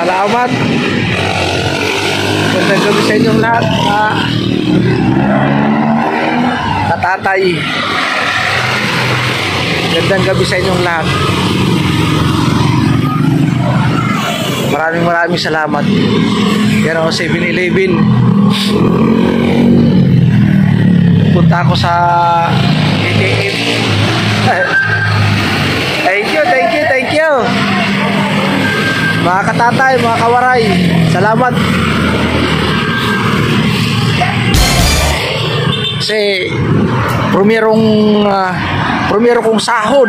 salamat. Magandang gabi sa inyong lahat, mga katatay. Magandang gabi sa inyong lahat. Maraming salamat. Yan ako, 7-Eleven. Punta ako sa ATM. Thank you. Mga katatay, mga kawaray, salamat. Kasi primero kong sahod.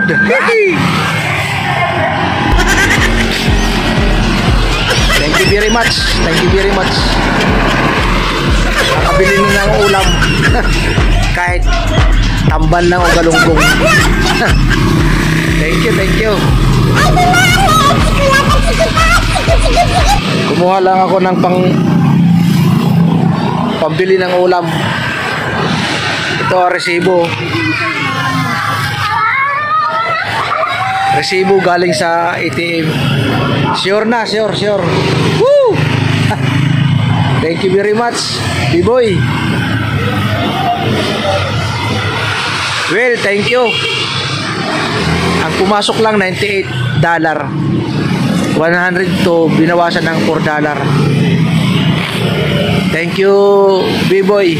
Thank you very much. Nakabili na ng ulam. Kahit tambal lang o galunggong. Thank you. Kumuha lang ako ng pambili ng ulam. Ito ang resibo galing sa ATM. Sure. Woo! Thank you very much, B-boy. Well, thank you. Ang pumasok lang $98. 100 to binawasan ng $4. Thank you, B-boy.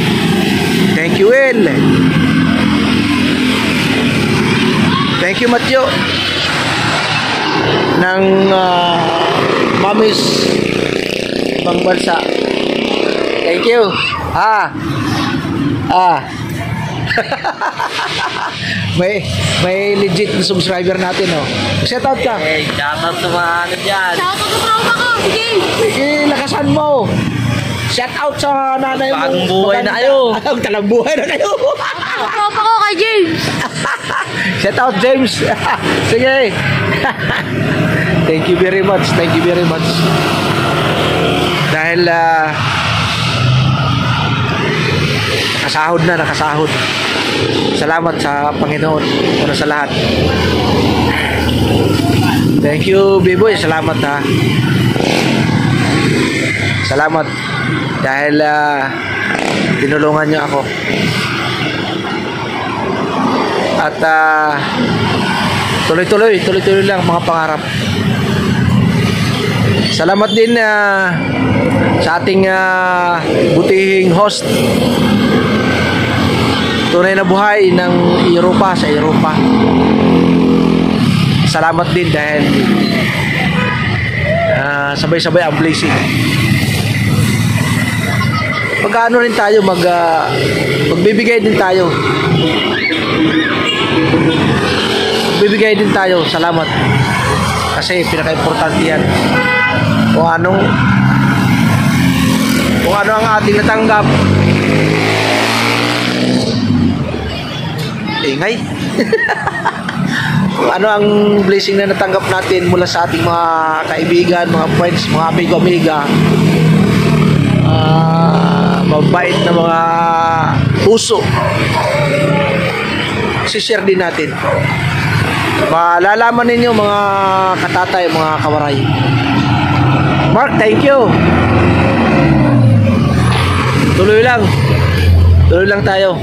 Thank you, Will. Thank you, Matyo. Ng Mamis Ibang Bansa. Thank you. may legit na subscriber natin, oh. Shout out ka. Hey, shout out sa mga ano dyan. Shout out sa tropa ko. Sige, lakasan mo. Shout out sa nanay mo. Bagong buhay na kayo. Talang buhay na kayo. tropa ko kay James. Shout out, James. Sige. Thank you very much. Dahil nakasahod. Salamat sa Panginoon una sa lahat. Thank you, B-boy. Salamat, ha. Salamat dahil tinulungan niyo ako. At tuloy-tuloy lang mga pangarap. Salamat din sa ating butihing host. Tunay na buhay ng Europa sa Europa. Salamat din dahil sabay-sabay ang blessing. Magkano rin tayo, magbibigay din tayo. Magbibigay din tayo. Salamat. Kasi pinaka-importante yan. Kung ano ang ating natanggap. Ingay. Kung ano ang blessing na natanggap natin mula sa ating mga kaibigan, mga friends, mga amigo-amiga, mabait na mga puso, share din natin. Malalaman ninyo mga katatay, mga kawaray. Mark, thank you. Tuloy lang tayo.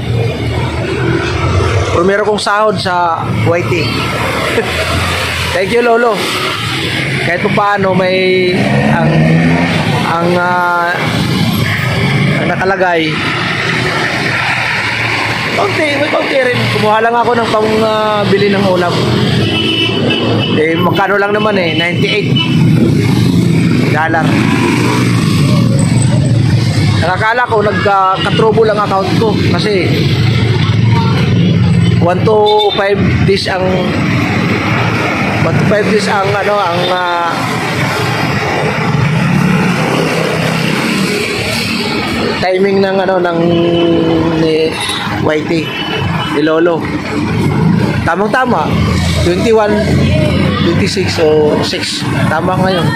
Primero kong sahod sa YT. Thank you, Lolo. Kahit pa paano may ang nakalagay. May kaunti rin. Kumuha lang ako ng pambili ng ulam. Magkano lang naman $98. Nakakala ko nagka-trouble lang account ko kasi 1 to 5 days ang timing ng ni YT ni Lolo. Tamang-tama 21, 26 o 6. Tama ngayon.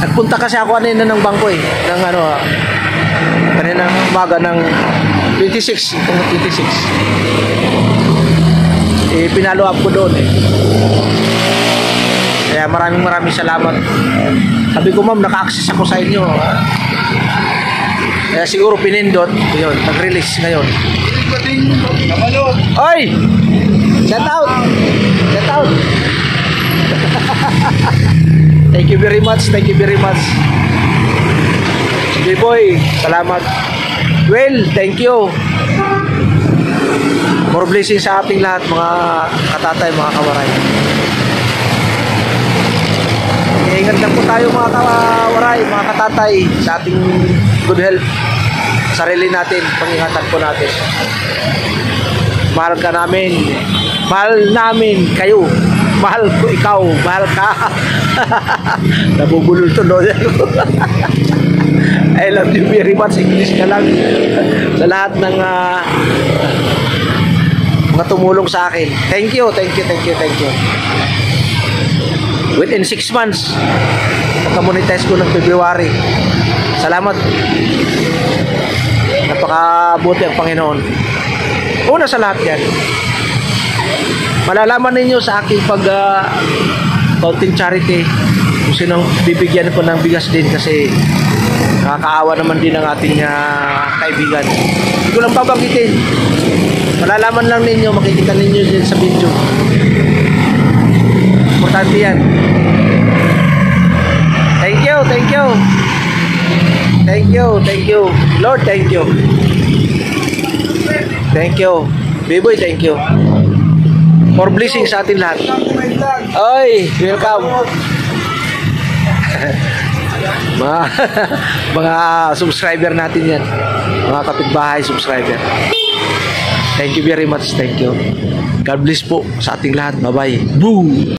Nagpunta kasi ako kanina ng bangko ng kanina ng umaga ng 26, itong 26. Pinalo up ko doon Kaya maraming salamat. Sabi ko, ma'am, naka-access ako sa inyo. Kaya siguro pinindot. Yun, nag-release ngayon. Oy! Shout out! Shout out! Thank you very much. Thank you very much. Sige boy, salamat. Well, thank you. More blessings sa ating lahat, mga katatay, mga kawaray. Ingat lang po tayo mga kawaray, mga katatay, sa ating good health. Sarili natin, pangingatan po natin. Mahal ka namin. Mahal namin kayo. Mahal ko ikaw. Mahal ka. Nabubulol tuloy. I love you very much. English ka lang. Sa lahat ng mga tumulong sa akin. Thank you, thank you, thank you, thank you. Within 6 months, nakamonetize ko ng February. Salamat. Napakabuti ang Panginoon. Una sa lahat yan, malalaman ninyo sa aking kaunting charity kung sinong bibigyan ko ng bigas din, kasi nakakaawa naman din ang ating kaibigan. Hindi ko lang babanggitin. Malalaman lang ninyo, makikita ninyo din sa video. Importante yan. Thank you, thank you. Thank you, thank you. Lord, thank you. Thank you. Biboy, thank you. More blessings sa atin lahat. Oy, welcome. mga subscriber natin yan. Mga kapitbahay subscriber. Thank you very much. Thank you. God bless po sa ating lahat. Bye-bye. Boom!